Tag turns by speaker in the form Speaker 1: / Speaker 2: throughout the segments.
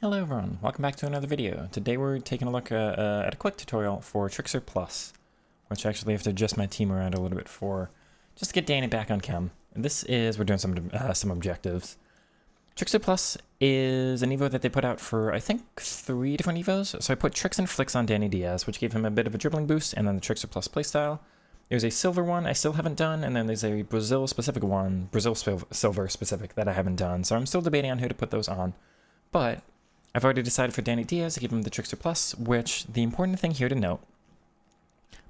Speaker 1: Hello everyone, welcome back to another video. Today we're taking a look at a quick tutorial for Trickster Plus, which I actually have to adjust my team around a little bit for, just to get Danny back on chem. And this is, we're doing some objectives. Trickster Plus is an Evo that they put out for, I think, 3 different Evos. So I put Tricks and Flicks on Danny Diaz, which gave him a bit of a dribbling boost, and then the Trickster Plus Playstyle. There's a silver one I still haven't done, and then there's a Brazil specific one, Brazil silver specific, that I haven't done. So I'm still debating on who to put those on. But I've already decided for Danny Diaz to give him the Trickster Plus, which the important thing here to note,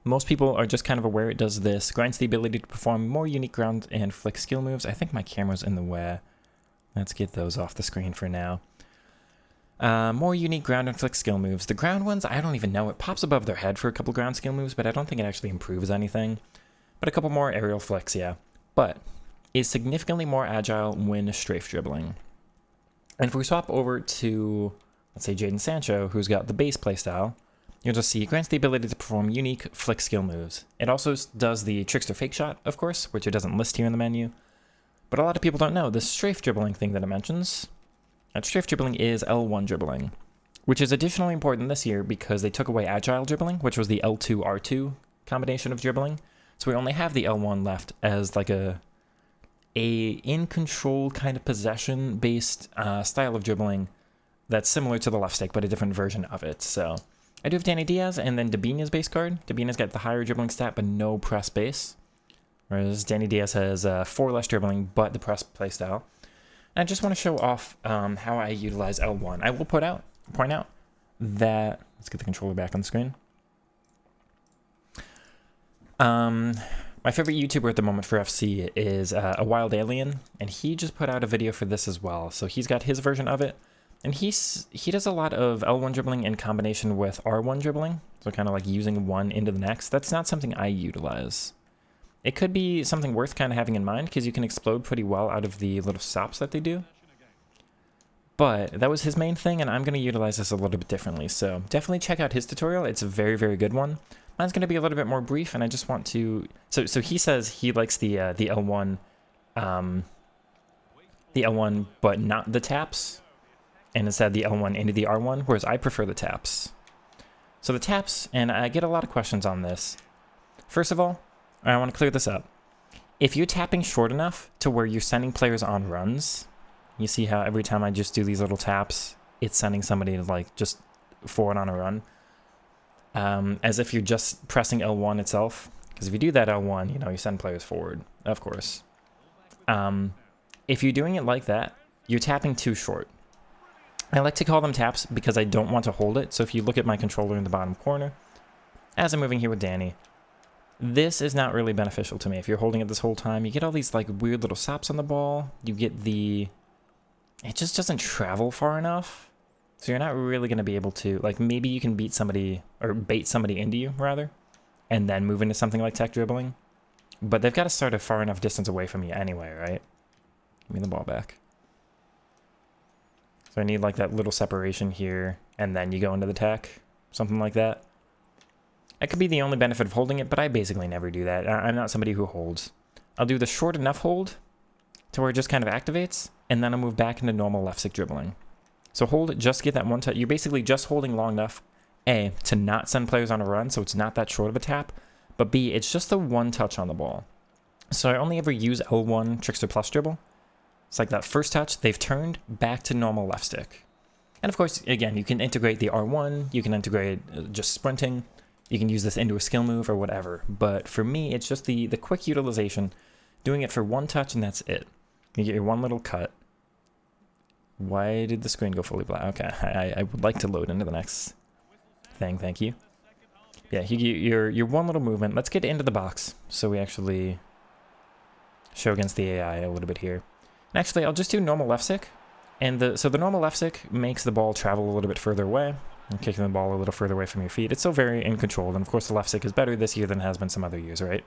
Speaker 1: most people are just kind of aware it does this, grants the ability to perform more unique ground and flick skill moves. I think my camera's in the way. Let's get those off the screen for now. More unique ground and flick skill moves. The ground ones, I don't even know. It pops above their head for a couple ground skill moves, but I don't think it actually improves anything. But a couple more aerial flicks, yeah. But is significantly more agile when strafe dribbling. And if we swap over to, let's say, Jadon Sancho, who's got the base playstyle, you'll just see it grants the ability to perform unique flick skill moves. It also does the Trickster fake shot, of course, which it doesn't list here in the menu. But a lot of people don't know this strafe dribbling thing that it mentions. That strafe dribbling is L1 dribbling, which is additionally important this year because they took away agile dribbling, which was the L2 R2 combination of dribbling. So we only have the L1 left as like a in control kind of possession based style of dribbling that's similar to the left stick but a different version of it. So I do have Danny Diaz and then Dabina's base card. Dabina's got the higher dribbling stat but no press base, whereas Danny Diaz has 4 less dribbling but the press playstyle. And I just want to show off how I utilize L1. I will point out that, let's get the controller back on the screen. My favorite YouTuber at the moment for FC is a Wild Alien, and he just put out a video for this as well. So he's got his version of it, and he does a lot of L1 dribbling in combination with R1 dribbling, so kind of like using one into the next. That's not something I utilize. It could be something worth kind of having in mind, because you can explode pretty well out of the little stops that they do. But that was his main thing, and I'm going to utilize this a little bit differently. So definitely check out his tutorial. It's a very, very good one. Mine's going to be a little bit more brief, and I just want to... So he says he likes the L1, but not the taps, and instead the L1 into the R1, whereas I prefer the taps. So the taps, and I get a lot of questions on this. First of all, I want to clear this up. If you're tapping short enough to where you're sending players on runs, you see how every time I just do these little taps, it's sending somebody like just forward on a run. As if you're just pressing L1 itself. Because if you do that L1, you know, you send players forward, of course. If you're doing it like that, you're tapping too short. I like to call them taps because I don't want to hold it. So if you look at my controller in the bottom corner, as I'm moving here with Danny, this is not really beneficial to me. If you're holding it this whole time, you get all these like weird little stops on the ball. You get the... It just doesn't travel far enough. So you're not really going to be able to, like, maybe you can beat somebody, or bait somebody into you, rather, and then move into something like tech dribbling. But they've got to start a far enough distance away from you anyway, right? Give me the ball back. So I need, like, that little separation here, and then you go into the tech, something like that. That could be the only benefit of holding it, but I basically never do that. I'm not somebody who holds. I'll do the short enough hold to where it just kind of activates, and then I'll move back into normal left stick dribbling. So hold it, just get that one touch. You're basically just holding long enough, A, to not send players on a run, so it's not that short of a tap, but B, it's just the one touch on the ball. So I only ever use L1 Trickster Plus dribble. It's like that first touch, they've turned back to normal left stick. And of course, again, you can integrate the R1, you can integrate just sprinting, you can use this into a skill move or whatever. But for me, it's just the quick utilization, doing it for one touch and that's it. You get your one little cut. Why did the screen go fully black? Okay, I would like to load into the next thing, thank you. Yeah, your one little movement. Let's get into the box so we actually show against the AI a little bit here. And actually, I'll just do normal left stick. And so the normal left stick makes the ball travel a little bit further away. And kicking the ball a little further away from your feet. It's still very in control, and of course the left stick is better this year than it has been some other years, right?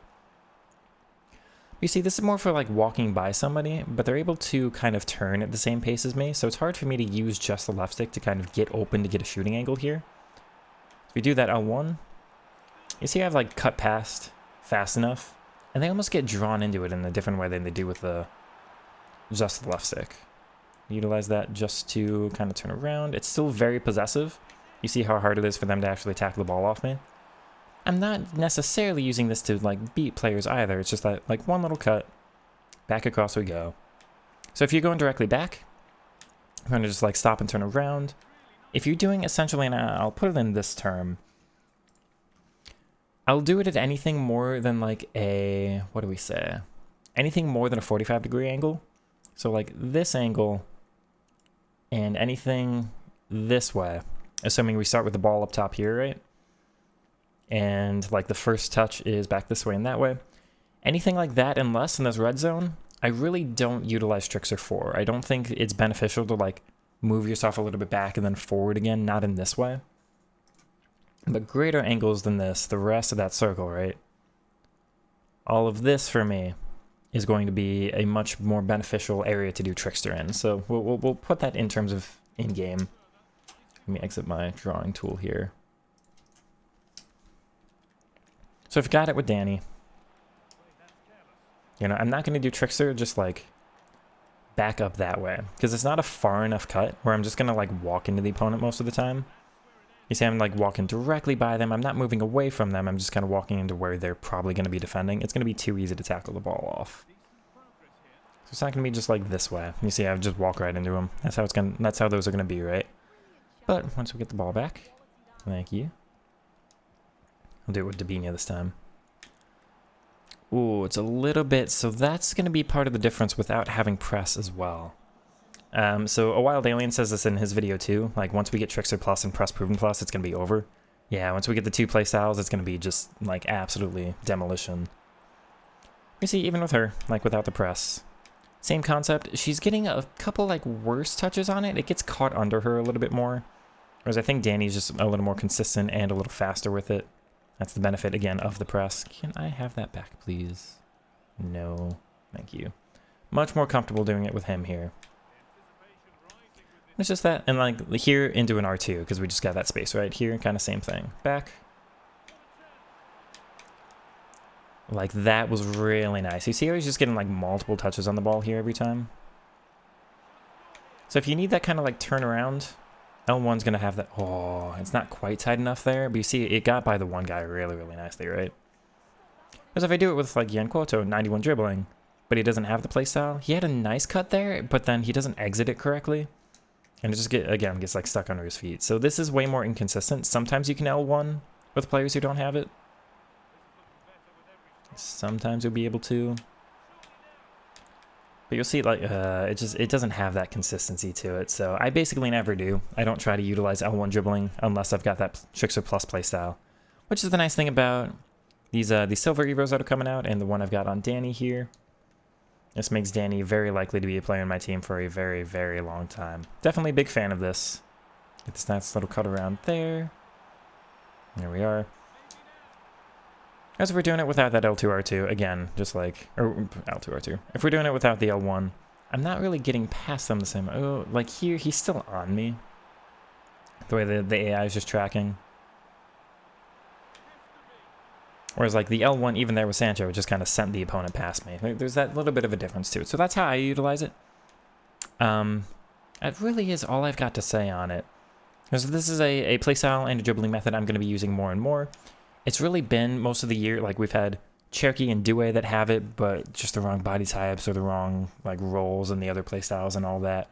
Speaker 1: You see, this is more for like walking by somebody, but they're able to kind of turn at the same pace as me, so it's hard for me to use just the left stick to kind of get open to get a shooting angle here. If we do that L1, you see I've like cut past fast enough, and they almost get drawn into it in a different way than they do with just the left stick. Utilize that just to kind of turn around. It's still very possessive. You see how hard it is for them to actually tackle the ball off me. I'm not necessarily using this to like beat players either. It's just that like one little cut, back across we go. So if you're going directly back, I'm going to just like stop and turn around. If you're doing essentially, and I'll put it in this term, I'll do it at anything more than like a, what do we say? Anything more than a 45-degree angle. So like this angle and anything this way, assuming we start with the ball up top here, right? And like the first touch is back this way and that way. Anything like that and less in this red zone, I really don't utilize Trickster for. I don't think it's beneficial to like move yourself a little bit back and then forward again, not in this way. But greater angles than this, the rest of that circle, right? All of this for me is going to be a much more beneficial area to do Trickster in. So we'll put that in terms of in-game. Let me exit my drawing tool here. So I've got it with Danny. You know, I'm not going to do Trickster just like back up that way, because it's not a far enough cut where I'm just going to like walk into the opponent most of the time. You see, I'm like walking directly by them. I'm not moving away from them. I'm just kind of walking into where they're probably going to be defending. It's going to be too easy to tackle the ball off. So it's not going to be just like this way. You see, I just walk right into them. That's how it's going. That's how those are going to be, right? But once we get the ball back, thank you. I'll do it with Dabinia this time. Ooh, it's a little bit. So that's going to be part of the difference without having press as well. So A Wild Alien says this in his video too. Like once we get Trickster Plus and Press Proven Plus, it's going to be over. Yeah, once we get the two play styles, it's going to be just like absolutely demolition. You see, even with her, like without the press, same concept. She's getting a couple like worse touches on it. It gets caught under her a little bit more. Whereas I think Danny's just a little more consistent and a little faster with it. That's the benefit, again, of the press. Can I have that back, please? No. Thank you. Much more comfortable doing it with him here. It's just that, and like here into an R2, because we just got that space right here, kind of same thing. Back. Like that was really nice. You see how he's just getting like multiple touches on the ball here every time? So if you need that kind of like turnaround, L1's going to have that. Oh, it's not quite tight enough there, but you see it got by the one guy really, really nicely, right? Because if I do it with like Yan Quoto, 91 dribbling, but he doesn't have the playstyle, he had a nice cut there, but then he doesn't exit it correctly. And it just gets like stuck under his feet. So this is way more inconsistent. Sometimes you can L1 with players who don't have it. Sometimes you'll be able to. But you'll see like it doesn't have that consistency to it. So I basically never do. I don't try to utilize L1 dribbling unless I've got that Trickster Plus playstyle. Which is the nice thing about these silver Evos that are coming out and the one I've got on Danny here. This makes Danny very likely to be a player in my team for a very, very long time. Definitely a big fan of this. Get this nice little cut around there. There we are. As if we're doing it without that L2R2, again, just like, or L2R2. If we're doing it without the L1, I'm not really getting past them the same. Oh, like here, he's still on me. The way the AI is just tracking. Whereas like the L1, even there with Sancho, it just kind of sent the opponent past me. There's that little bit of a difference to it. So that's how I utilize it. It really is all I've got to say on it. Because this is a playstyle and a dribbling method I'm going to be using more and more. It's really been most of the year, like we've had Cherokee and Due that have it, but just the wrong body types or the wrong like roles and the other playstyles and all that.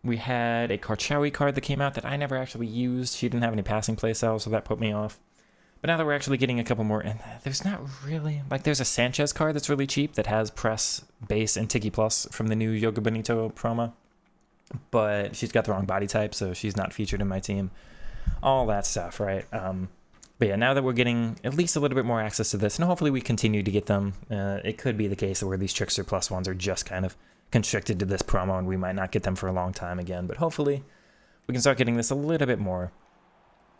Speaker 1: We had a Karchawi card that came out that I never actually used. She didn't have any passing playstyles, so that put me off. But now that we're actually getting a couple more, and there's not really, like there's a Sanchez card that's really cheap that has press, base, and Tiki Plus from the new Yoga Bonito promo. But she's got the wrong body type, so she's not featured in my team. All that stuff, right? But yeah, now that we're getting at least a little bit more access to this, and hopefully we continue to get them, it could be the case where these Trickster Plus ones are just kind of constricted to this promo, and we might not get them for a long time again. But hopefully we can start getting this a little bit more.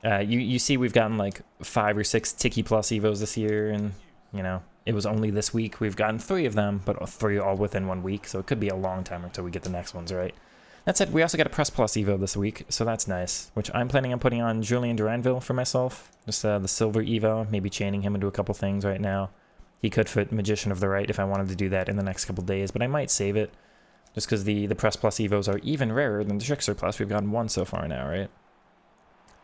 Speaker 1: You see we've gotten like 5 or 6 Tiki Plus Evos this year, and you know, it was only this week we've gotten 3 of them, but 3 all within 1 week, so it could be a long time until we get the next ones, right? That said, we also got a Press Plus Evo this week, so that's nice, which I'm planning on putting on Julian Duranville for myself, just the silver Evo, maybe chaining him into a couple things right now. He could fit Magician of the Right if I wanted to do that in the next couple days, but I might save it, just because the Press Plus Evos are even rarer than the Trickster Plus. We've gotten 1 so far now, right?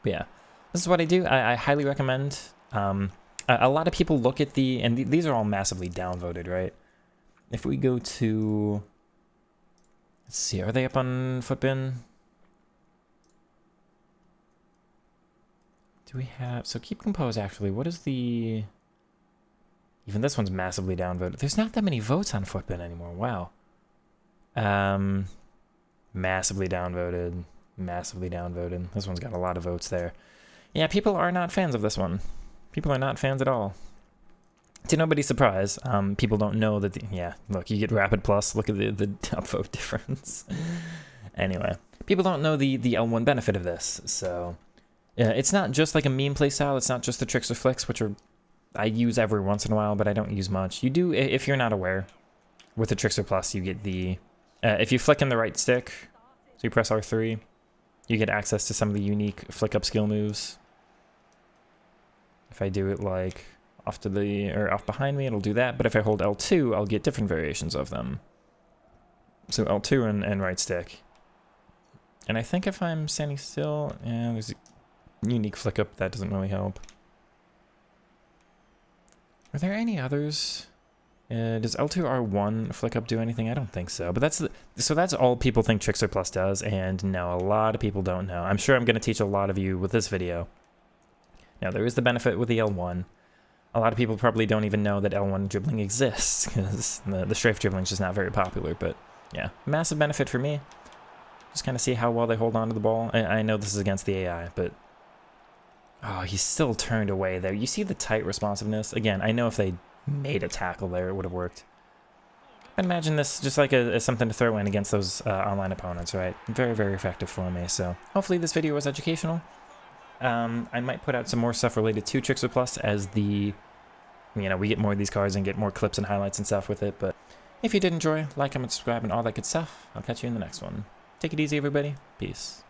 Speaker 1: But yeah, this is what I do. I highly recommend. A lot of people look at these are all massively downvoted, right? If we go to, let's see, are they up on Footbin? Do we have, so Keep Compose actually, what is the, even this one's massively downvoted. There's not that many votes on Footbin anymore, wow. Massively downvoted, massively downvoted. This one's got a lot of votes there. Yeah, people are not fans of this one. People are not fans at all. To nobody's surprise, people don't know that, yeah, look, you get Rapid Plus, look at the upvote difference. Anyway, people don't know the L1 benefit of this, so it's not just like a meme playstyle, it's not just the Trickster flicks, which are, I use every once in a while, but I don't use much. You do, if you're not aware, with the Trickster Plus, you get the, if you flick in the right stick, so you press R3, you get access to some of the unique flick up skill moves. If I do it like off to the, or off behind me, it'll do that, but if I hold L2, I'll get different variations of them. So L2 and right stick. And I think if I'm standing still, yeah, there's a unique flick up, that doesn't really help. Are there any others? Does L2R1 flick up do anything? I don't think so, but that's all people think Trickster Plus does, and no, a lot of people don't know. I'm sure I'm going to teach a lot of you with this video. Now, there is the benefit with the L1. A lot of people probably don't even know that L1 dribbling exists, because the strafe dribbling is just not very popular, but yeah, massive benefit for me. Just kind of see how well they hold on to the ball. I know this is against the AI, but oh, he's still turned away there. You see the tight responsiveness? Again, I know if they made a tackle there, it would have worked. But imagine this just like something to throw in against those online opponents, right? Very, very effective for me, so hopefully this video was educational. I might put out some more stuff related to Trickster Plus as we get more of these cards and get more clips and highlights and stuff with it, but if you did enjoy, like, comment, subscribe, and all that good stuff. I'll catch you in the next one. Take it easy, everybody. Peace.